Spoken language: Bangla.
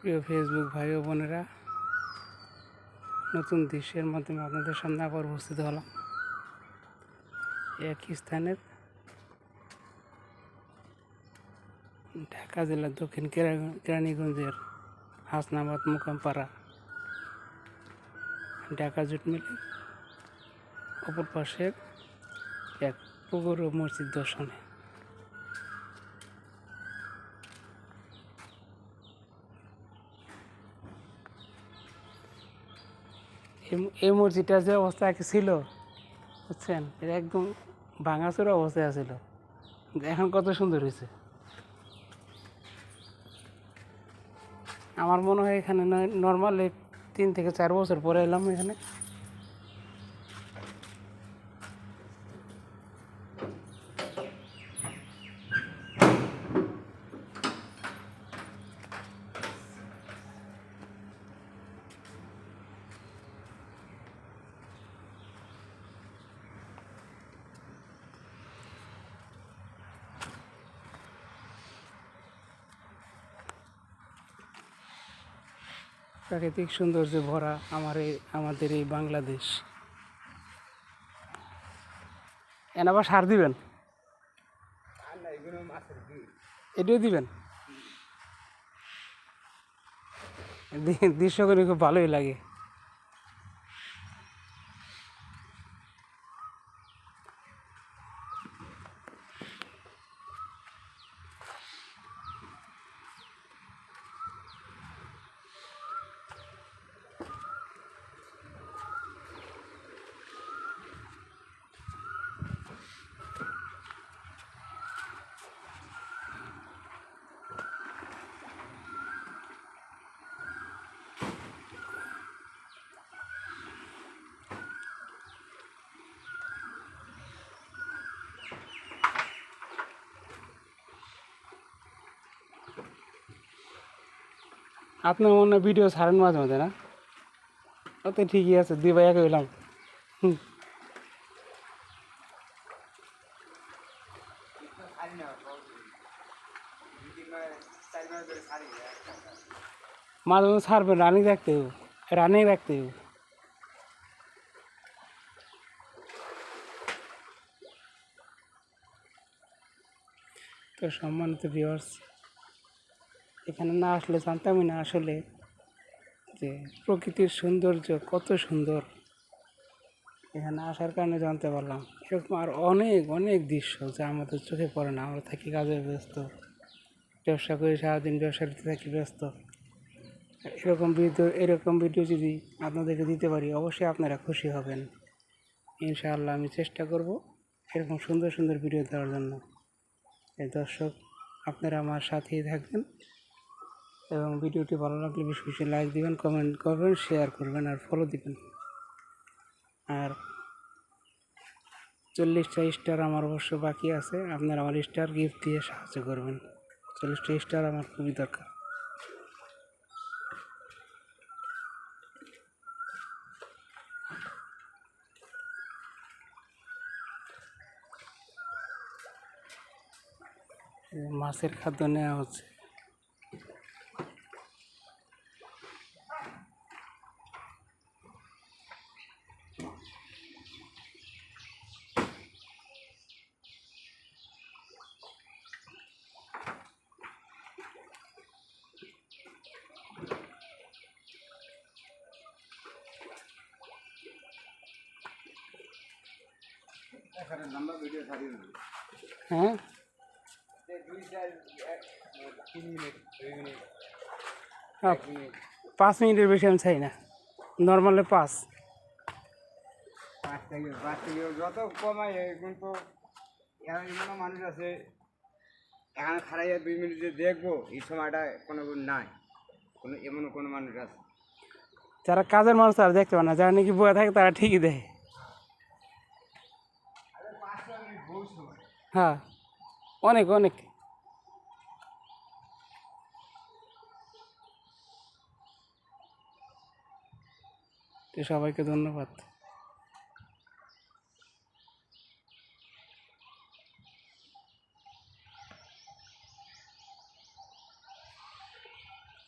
প্রিয় ফেসবুক ভাই ও বোনেরা, নতুন দৃশ্যের মাধ্যমে আপনাদের সামনে আবার উপস্থিত হলাম। একই স্থানের ঢাকা জেলার দক্ষিণ কেরানীগঞ্জের হাসনাবাদ মোকামপাড়া ঢাকা জুট মিলের অপর পাশের এক পুকুর ও মসজিদ দর্শনে। এই মসজিদটা যে অবস্থা ছিল বুঝছেন, এটা একদম ভাঙাচোরা অবস্থায় আছিল, এখন কত সুন্দর হয়েছে। আমার মনে হয় এখানে নর্মাল 3 থেকে 4 বছর পরে এলাম এখানে। প্রাকৃতিক সৌন্দর্যে ভরা আমাদের এই বাংলাদেশ। আবার সার দিবেন, এটাও দিবেন। দৃশ্যগুলো খুব ভালোই লাগে। আপনার মনে ভিডিও ছাড়েন মাঝে মাঝে না? ও তো ঠিকই আছে, 2 ভাই এক হইলাম। মাঝে মাঝে ছাড়বেন, রানিং রাখতে হবে, রানিং রাখতে হবে। তো সম্মানিত ভিউয়ার্স, এখানে না আসলে জানতামই না আসলে যে প্রকৃতির সৌন্দর্য কত সুন্দর। এখানে আসার কারণে জানতে পারলাম এরকম আর অনেক অনেক দৃশ্য যা আমাদের চোখে পড়ে না। আমরা থাকি কাজে ব্যস্ত, ব্যবসা করি, সারাদিন ব্যবসার থাকি ব্যস্ত। এরকম ভিডিও যদি আপনাদেরকে দিতে পারি, অবশ্যই আপনারা খুশি হবেন। ইনশাআল্লাহ আমি চেষ্টা করব এরকম সুন্দর সুন্দর ভিডিও দেওয়ার জন্য। এই দর্শক, আপনারা আমার সাথেই থাকবেন এবং ভিডিওটি ভালো লাগলে বেশি বেশি লাইক দিবেন, কমেন্ট করবেন, শেয়ার করবেন আর ফলো দিবেন। আর 40টা স্টার আমার অবশ্য বাকি আছে, আপনারা আমার স্টার গিফট দিয়ে সাহায্য করবেন। 40টা স্টার আমার খুবই দরকার। মাছের খাদ্য নেওয়া হচ্ছে। হ্যাঁ, 5 মিনিটের বেশি আমি চাই না, নর্মালে 5 থেকে যত কমায়। কিন্তু এমন মানুষ আছে এখানে খারাইয়া 2 মিনিটে দেখবো, এই সময়টা কোনো নাই, এমন কোনো মানুষ আছে যারা কাজের মানুষ তারা দেখতে পারে না, যারা নাকি বয়ে থাকে তারা ঠিকই দেখে। হ্যাঁ, অনেক অনেক। সবাইকে ধন্যবাদ।